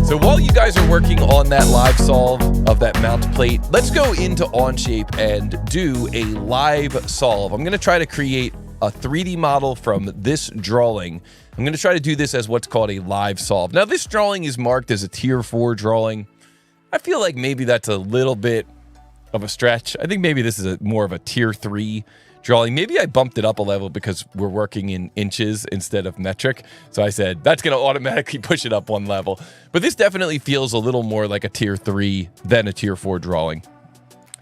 So while you guys are working on that live solve of that mount plate, let's go into Onshape and do a live solve. I'm going to try to create a 3D model from this drawing. I'm going to try to do this as what's called a live solve. Now, this drawing is marked as a tier 4 drawing. I feel like maybe that's a little bit of a stretch. I think maybe this is more of a tier 3 drawing. Maybe I bumped it up a level because we're working in inches instead of metric. So I said, that's going to automatically push it up one level. But this definitely feels a little more like a tier 3 than a tier 4 drawing.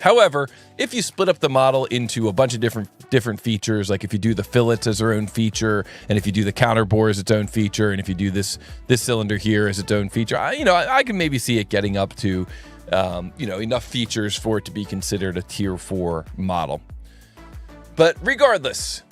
However, if you split up the model into a bunch of different features, like if you do the fillets as their own feature, and if you do the counter bore as its own feature, and if you do this cylinder here as its own feature, I can maybe see it getting up to enough features for it to be considered a tier 4 model. But regardless,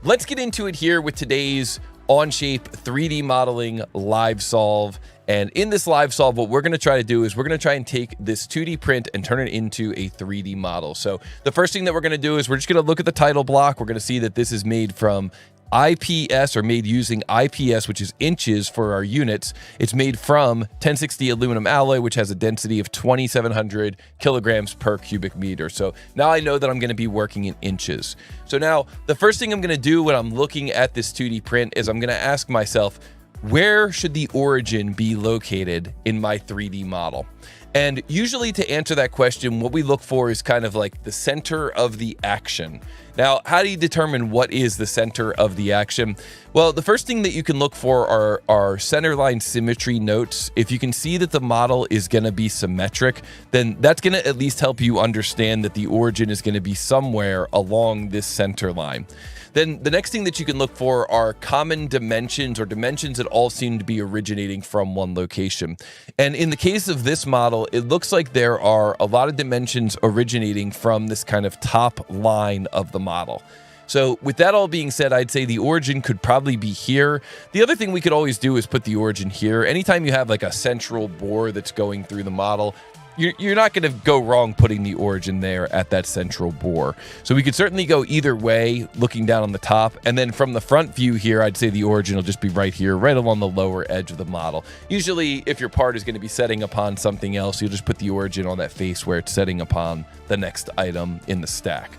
let's get into it here with today's Onshape 3D modeling live solve. And in this live solve, what we're going to try to do is we're going to try and take this 2D print and turn it into a 3D model. So the first thing that we're going to do is we're just going to look at the title block. We're going to see that this is made from IPS, or made using IPS, which is inches for our units. It's made from 1060 aluminum alloy, which has a density of 2,700 kilograms per cubic meter. So now I know that I'm going to be working in inches. So now the first thing I'm going to do when I'm looking at this 2D print is I'm going to ask myself, where should the origin be located in my 3D model? And usually to answer that question, what we look for is kind of like the center of the action. Now, how do you determine what is the center of the action? Well, the first thing that you can look for are centerline symmetry notes. If you can see that the model is going to be symmetric, then that's going to at least help you understand that the origin is going to be somewhere along this center line. Then the next thing that you can look for are common dimensions, or dimensions that all seem to be originating from one location. And in the case of this model, it looks like there are a lot of dimensions originating from this kind of top line of the model. So with that all being said, I'd say the origin could probably be here. The other thing we could always do is put the origin here. Anytime you have like a central bore that's going through the model, you're not going to go wrong putting the origin there at that central bore. So we could certainly go either way, looking down on the top. And then from the front view here, I'd say the origin will just be right here, right along the lower edge of the model. Usually, if your part is going to be setting upon something else, you'll just put the origin on that face where it's setting upon the next item in the stack.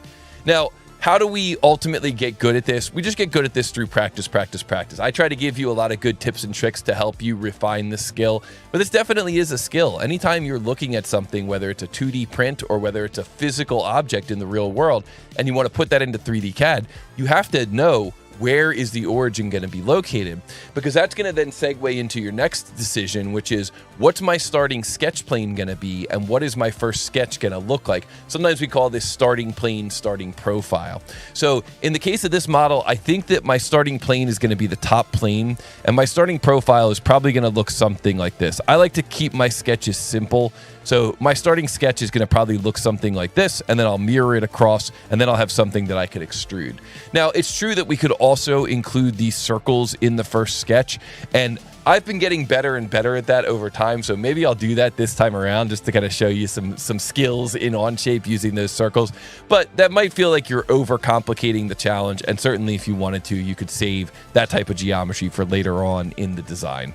Now, how do we ultimately get good at this? We just get good at this through practice, practice, practice. I try to give you a lot of good tips and tricks to help you refine this skill, but this definitely is a skill. Anytime you're looking at something, whether it's a 2D print or whether it's a physical object in the real world, and you want to put that into 3D CAD, you have to know where is the origin going to be located, because that's going to then segue into your next decision, which is what's my starting sketch plane going to be and what is my first sketch going to look like. Sometimes we call this starting plane, starting profile. So in the case of this model, I think that my starting plane is going to be the top plane, and my starting profile is probably going to look something like this. I like to keep my sketches simple. So my starting sketch is going to probably look something like this, and then I'll mirror it across, and then I'll have something that I could extrude. Now, it's true that we could also include these circles in the first sketch, and I've been getting better and better at that over time, so maybe I'll do that this time around just to kind of show you some skills in Onshape using those circles. But that might feel like you're overcomplicating the challenge, and certainly if you wanted to, you could save that type of geometry for later on in the design.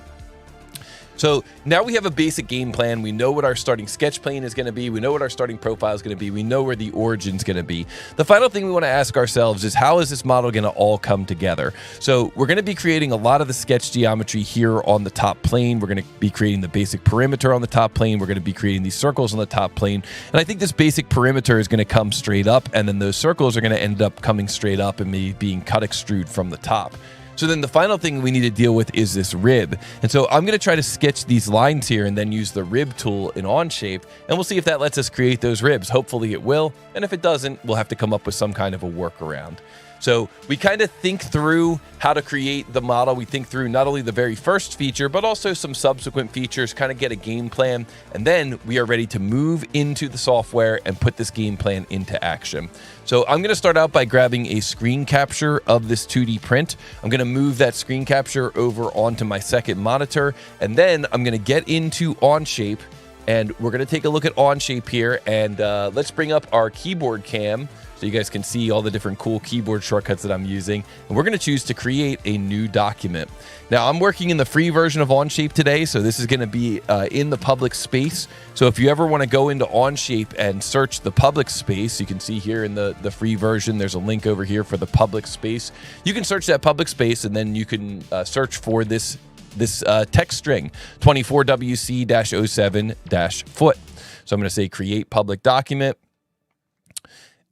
So now we have a basic game plan. We know what our starting sketch plane is going to be. We know what our starting profile is going to be. We know where the origin is going to be. The final thing we want to ask ourselves is, how is this model going to all come together? So we're going to be creating a lot of the sketch geometry here on the top plane. We're going to be creating the basic perimeter on the top plane. We're going to be creating these circles on the top plane. And I think this basic perimeter is going to come straight up, and then those circles are going to end up coming straight up and maybe being cut extrude from the top. So then the final thing we need to deal with is this rib. And so I'm going to try to sketch these lines here and then use the rib tool in Onshape, and we'll see if that lets us create those ribs. Hopefully it will, and if it doesn't, we'll have to come up with some kind of a workaround. So we kind of think through how to create the model. We think through not only the very first feature, but also some subsequent features, kind of get a game plan, and then we are ready to move into the software and put this game plan into action. So I'm going to start out by grabbing a screen capture of this 2D print. I'm going to move that screen capture over onto my second monitor, and then I'm going to get into Onshape, and we're going to take a look at Onshape here, and let's bring up our keyboard cam so you guys can see all the different cool keyboard shortcuts that I'm using. And we're going to choose to create a new document. Now, I'm working in the free version of Onshape today, so this is going to be in the public space. So if you ever want to go into Onshape and search the public space, you can see here in the free version, there's a link over here for the public space. You can search that public space, and then you can search for this text string, 24WC-07-foot. So I'm going to say create public document.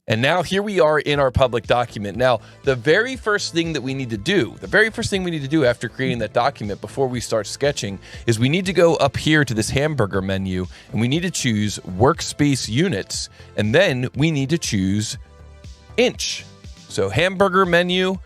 And now here we are in our public document. Now, the very first thing that we need to do, after creating that document before we start sketching is we need to go up here to this hamburger menu, and we need to choose workspace units, and then we need to choose inch. So hamburger menu.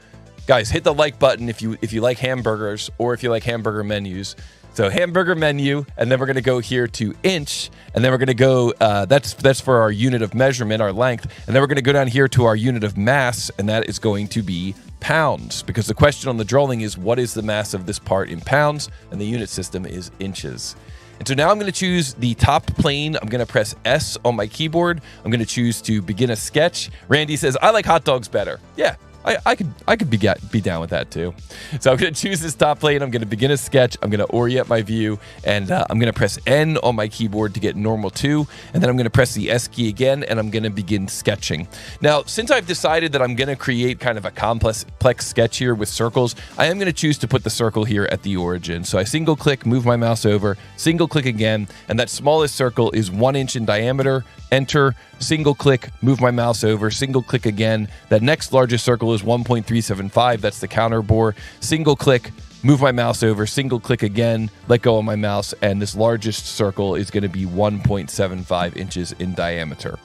Guys, hit the like button if you like hamburgers or if you like hamburger menus. So hamburger menu, and then we're going to go here to inch, and then we're going to go, that's for our unit of measurement, our length, and then we're going to go down here to our unit of mass, and that is going to be pounds, because the question on the drawing is what is the mass of this part in pounds, and the unit system is inches. And so now I'm going to choose the top plane. I'm going to press S on my keyboard. I'm going to choose to begin a sketch. Randy says, I like hot dogs better. Yeah. I could be down with that too. So I'm going to choose this top plane. I'm going to begin a sketch. I'm going to orient my view, and I'm going to press N on my keyboard to get normal 2, and then I'm going to press the S key again, and I'm going to begin sketching. Now, since I've decided that I'm going to create kind of a complex sketch here with circles, I am going to choose to put the circle here at the origin. So I single click, move my mouse over, single click again, and that smallest circle is 1 inch in diameter. Enter, single click, move my mouse over, single click again. That next largest circle is 1.375. That's the counter bore. Single click, move my mouse over, single click again, let go of my mouse, and this largest circle is going to be 1.75 inches in diameter.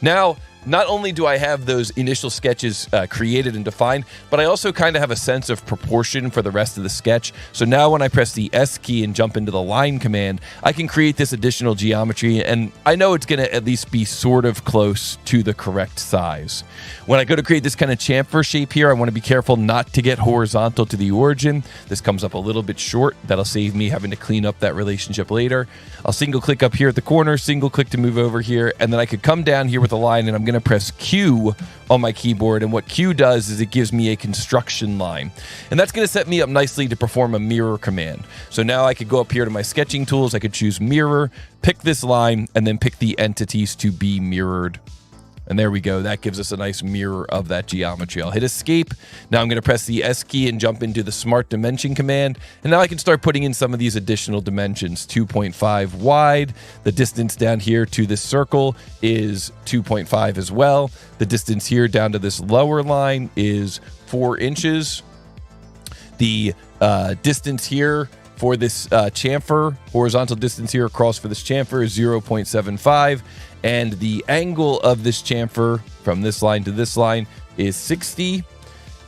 Now, not only do I have those initial sketches created and defined, but I also kind of have a sense of proportion for the rest of the sketch. So now when I press the S key and jump into the line command, I can create this additional geometry, and I know it's going to at least be sort of close to the correct size. When I go to create this kind of chamfer shape here, I want to be careful not to get horizontal to the origin. This comes up a little bit short. That'll save me having to clean up that relationship later. I'll single click up here at the corner, single click to move over here, and then I could come down here with a line, and I'm going to press Q on my keyboard, and what Q does is it gives me a construction line, and that's going to set me up nicely to perform a mirror command. So now I could go up here to my sketching tools, I could choose mirror, pick this line, and then pick the entities to be mirrored. And there we go. That gives us a nice mirror of that geometry. I'll hit escape. Now I'm going to press the S key and jump into the smart dimension command. And now I can start putting in some of these additional dimensions. 2.5 wide. The distance down here to this circle is 2.5 as well. The distance here down to this lower line is 4 inches. The distance here for this chamfer, horizontal distance here across for this chamfer is 0.75. And the angle of this chamfer from this line to this line is 60.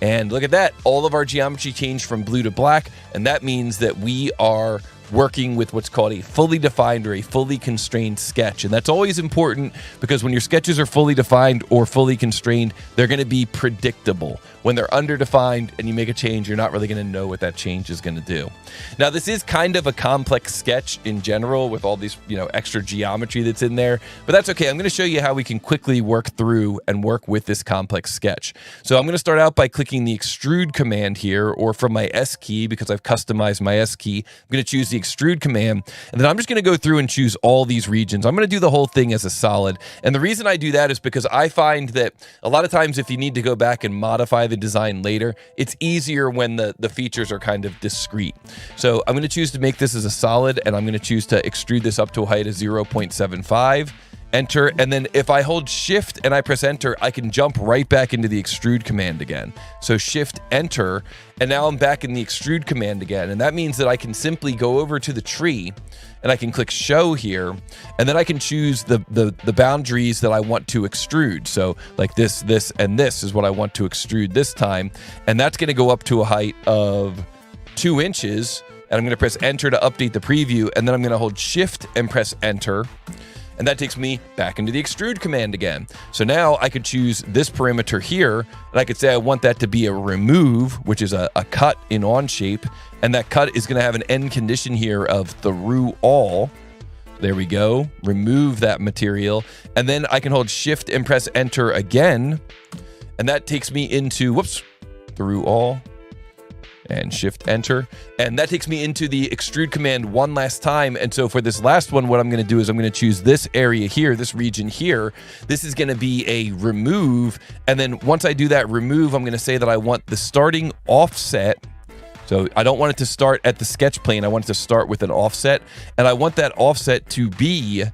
And look at that. All of our geometry changed from blue to black. And that means that we are working with what's called a fully defined or a fully constrained sketch. And that's always important, because when your sketches are fully defined or fully constrained, they're going to be predictable. When they're underdefined and you make a change, you're not really going to know what that change is going to do. Now, this is kind of a complex sketch in general with all these, extra geometry that's in there, but that's okay. I'm going to show you how we can quickly work through and work with this complex sketch. So I'm going to start out by clicking the extrude command here, or from my S key, because I've customized my S key. I'm going to choose the extrude command, and then I'm just going to go through and choose all these regions. I'm going to do the whole thing as a solid. And the reason I do that is because I find that a lot of times if you need to go back and modify the design later, it's easier when the features are kind of discrete. So I'm going to choose to make this as a solid, and I'm going to choose to extrude this up to a height of 0.75. Enter, and then if I hold shift and I press enter, I can jump right back into the extrude command again. So shift enter, and now I'm back in the extrude command again, and that means that I can simply go over to the tree and I can click show here, and then I can choose the boundaries that I want to extrude. So like this, and this is what I want to extrude this time, and that's going to go up to a height of 2 inches, and I'm going to press enter to update the preview, and then I'm going to hold shift and press enter. And that takes me back into the extrude command again. So now I could choose this perimeter here, and I could say I want that to be a remove, which is a cut in Onshape, and that cut is going to have an end condition here of through all. There we go. Remove that material. And then I can hold shift and press enter again. And that takes me into, whoops, through all and shift enter. And that takes me into the extrude command one last time. And so for this last one, what I'm going to do is I'm going to choose this area here, this region here. This is going to be a remove. And then once I do that remove, I'm going to say that I want the starting offset. So I don't want it to start at the sketch plane. I want it to start with an offset. And I want that offset to be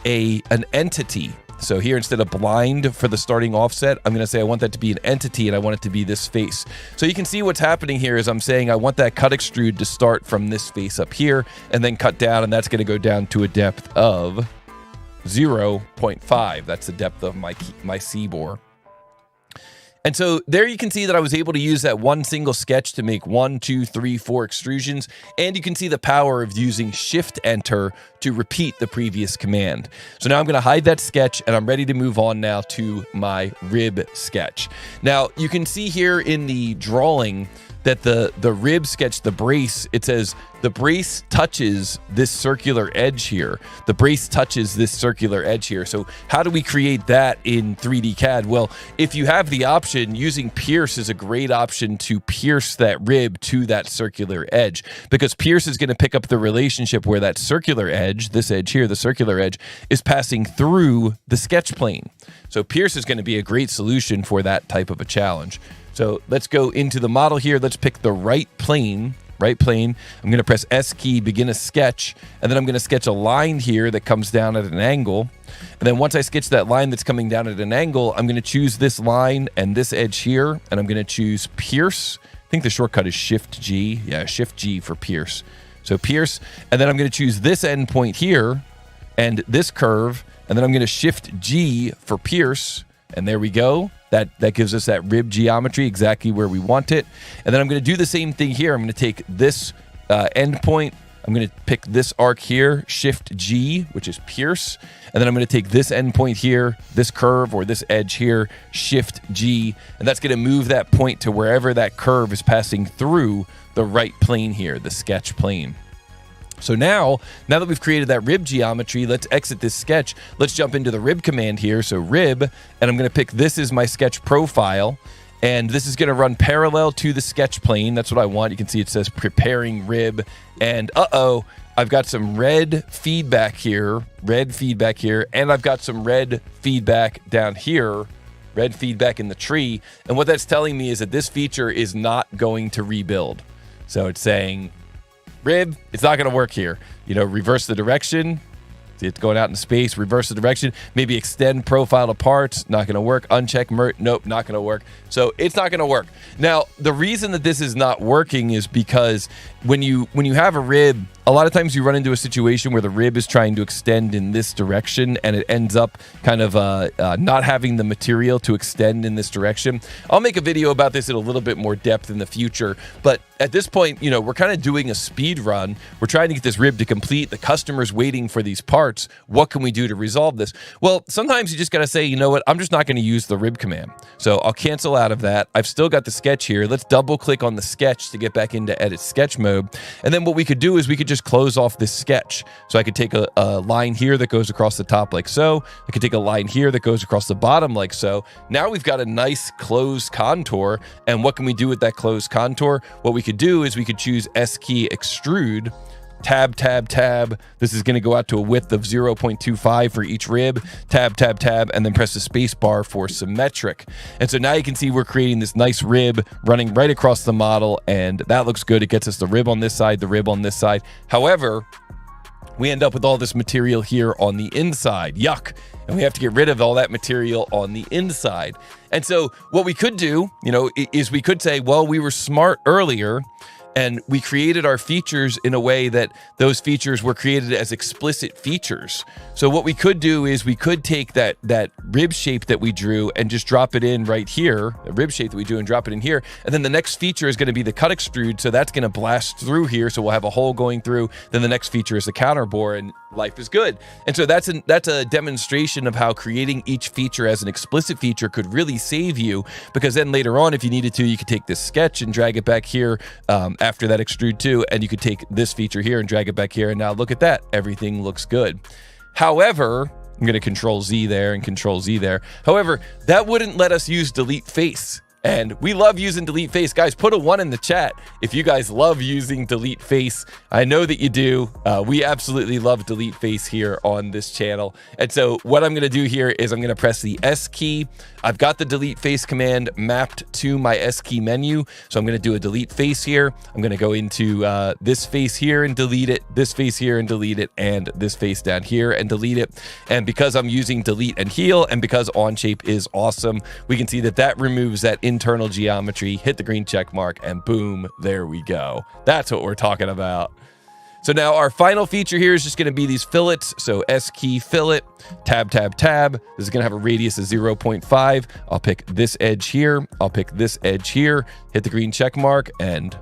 an entity. So here, instead of blind for the starting offset, I'm going to say I want that to be an entity, and I want it to be this face. So you can see what's happening here is I'm saying I want that cut extrude to start from this face up here and then cut down, and that's going to go down to a depth of 0.5. That's the depth of my C-bore. And so there you can see that I was able to use that one single sketch to make 1, 2, 3, 4 extrusions. And you can see the power of using shift enter to repeat the previous command. So now I'm going to hide that sketch, and I'm ready to move on now to my rib sketch. Now you can see here in the drawing that the rib sketch, the brace, it says the brace touches this circular edge here. The brace touches this circular edge here. So how do we create that in 3D CAD? Well, if you have the option, using pierce is a great option to pierce that rib to that circular edge, because pierce is going to pick up the relationship where that circular edge, this edge here, the circular edge, is passing through the sketch plane. So pierce is going to be a great solution for that type of a challenge. So let's go into the model here. Let's pick the right plane. I'm going to press S key, begin a sketch, and then I'm going to sketch a line here that comes down at an angle. And then once I sketch that line that's coming down at an angle, I'm going to choose this line and this edge here, and I'm going to choose pierce. I think the shortcut is Shift G. Yeah, Shift G for pierce. So pierce, and then I'm going to choose this endpoint here and this curve, and then I'm going to Shift G for pierce, and there we go. That gives us that rib geometry exactly where we want it. And then I'm going to do the same thing here. I'm going to take this endpoint. I'm going to pick this arc here, Shift G, which is pierce. And then I'm going to take this endpoint here, this curve or this edge here, Shift G. And that's going to move that point to wherever that curve is passing through the right plane here, the sketch plane. So now that we've created that rib geometry, let's exit this sketch. Let's jump into the rib command here. So rib, and I'm going to pick this as my sketch profile. And this is going to run parallel to the sketch plane. That's what I want. You can see it says preparing rib. And I've got some red feedback here, and I've got some red feedback down here, red feedback in the tree. And what that's telling me is that this feature is not going to rebuild. So it's saying, rib, it's not going to work here. You know, reverse the direction. See, it's going out in space. Reverse the direction. Maybe extend profile to parts. Not going to work. Uncheck merge. Nope, not going to work. So it's not going to work. Now, the reason that this is not working is because when you have a rib, a lot of times you run into a situation where the rib is trying to extend in this direction, and it ends up kind of not having the material to extend in this direction. I'll make a video about this in a little bit more depth in the future, but at this point, you know, we're kind of doing a speed run. We're trying to get this rib to complete. The customer's waiting for these parts. What can we do to resolve this? Well, sometimes you just got to say, you know what, I'm just not going to use the rib command. So I'll cancel out of that. I've still got the sketch here. Let's double click on the sketch to get back into edit sketch mode. And then what we could do is we could just close off this sketch. So I could take a line here that goes across the top like so. I could take a line here that goes across the bottom like so. Now we've got a nice closed contour. And what can we do with that closed contour? What we could do is we could choose S key extrude, tab, tab, tab. This is going to go out to a width of 0.25 for each rib, tab, tab, tab, and then press the space bar for symmetric. And so now you can see we're creating this nice rib running right across the model, and that looks good. It gets us the rib on this side, the rib on this side. However, we end up with all this material here on the inside. Yuck. And we have to get rid of all that material on the inside. And so what we could do, you know, is we could say, well, we were smart earlier, and we created our features in a way that those features were created as explicit features. So what we could do is we could take that rib shape that we drew and just drop it in right here, the rib shape that we drew, and drop it in here. And then the next feature is going to be the cut extrude. So that's going to blast through here. So we'll have a hole going through. Then the next feature is the counter bore, and life is good. And so that's a demonstration of how creating each feature as an explicit feature could really save you, because then later on, if you needed to, you could take this sketch and drag it back here after that extrude too, and you could take this feature here and drag it back here, and now look at that. Everything looks good. However, I'm going to Control Z there and Control Z there. However, that wouldn't let us use delete face. And we love using delete face. Guys, put a 1 in the chat if you guys love using delete face. I know that you do. We absolutely love delete face here on this channel. And so what I'm going to do here is I'm going to press the S key. I've got the delete face command mapped to my S key menu. So I'm going to do a delete face here. I'm going to go into this face here and delete it, this face here and delete it, and this face down here and delete it. And because I'm using delete and heal, and because Onshape is awesome, we can see that that removes that internal geometry. Hit the green check mark, and boom, there we go. That's what we're talking about. So now our final feature here is just going to be these fillets. So S key fillet, tab, tab, tab. This is going to have a radius of 0.5. I'll pick this edge here. I'll pick this edge here. Hit the green check mark, and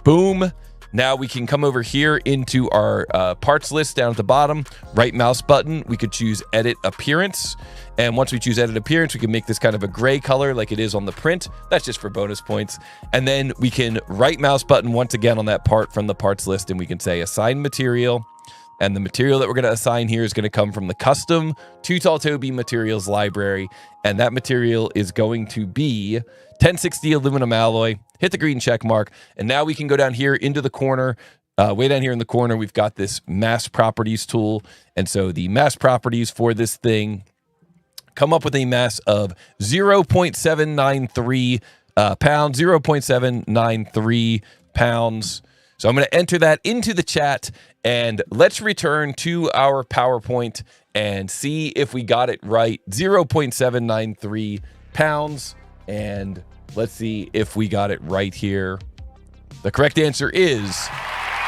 boom. Now we can come over here into our parts list down at the bottom, right mouse button. We could choose edit appearance. And once we choose edit appearance, we can make this kind of a gray color like it is on the print. That's just for bonus points. And then we can right mouse button once again on that part from the parts list, and we can say assign material. And the material that we're going to assign here is going to come from the custom Too Tall Toby materials library. And that material is going to be 1060 aluminum alloy. Hit the green check mark. And now we can go down here into the corner. Way down here in the corner, we've got this mass properties tool. And so the mass properties for this thing come up with a mass of 0.793 pounds, 0.793 pounds. So I'm going to enter that into the chat, and let's return to our PowerPoint and see if we got it right. 0.793 pounds, and let's see if we got it right here. The correct answer is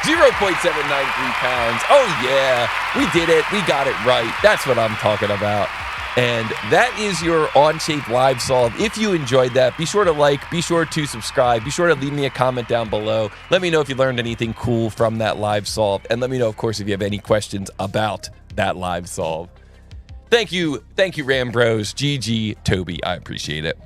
0.793 pounds. Oh yeah, we did it. We got it right. That's what I'm talking about. And that is your Onshape live solve. If you enjoyed that, be sure to like, be sure to subscribe, be sure to leave me a comment down below. Let me know if you learned anything cool from that live solve. And let me know, of course, if you have any questions about that live solve. Thank you, Ram Bros, GG, Toby. I appreciate it.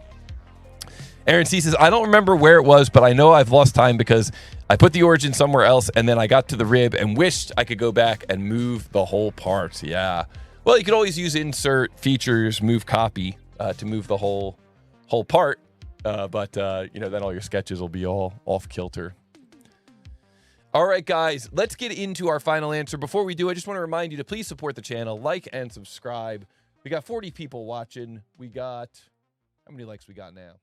Aaron C says, I don't remember where it was, but I know I've lost time because I put the origin somewhere else, and then I got to the rib and wished I could go back and move the whole part. Yeah. Well, you could always use insert features, move copy to move the whole part, but you know, then all your sketches will be all off kilter. All right, guys, let's get into our final answer. Before we do, I just want to remind you to please support the channel, like and subscribe. We got 40 people watching. We got, how many likes we got now?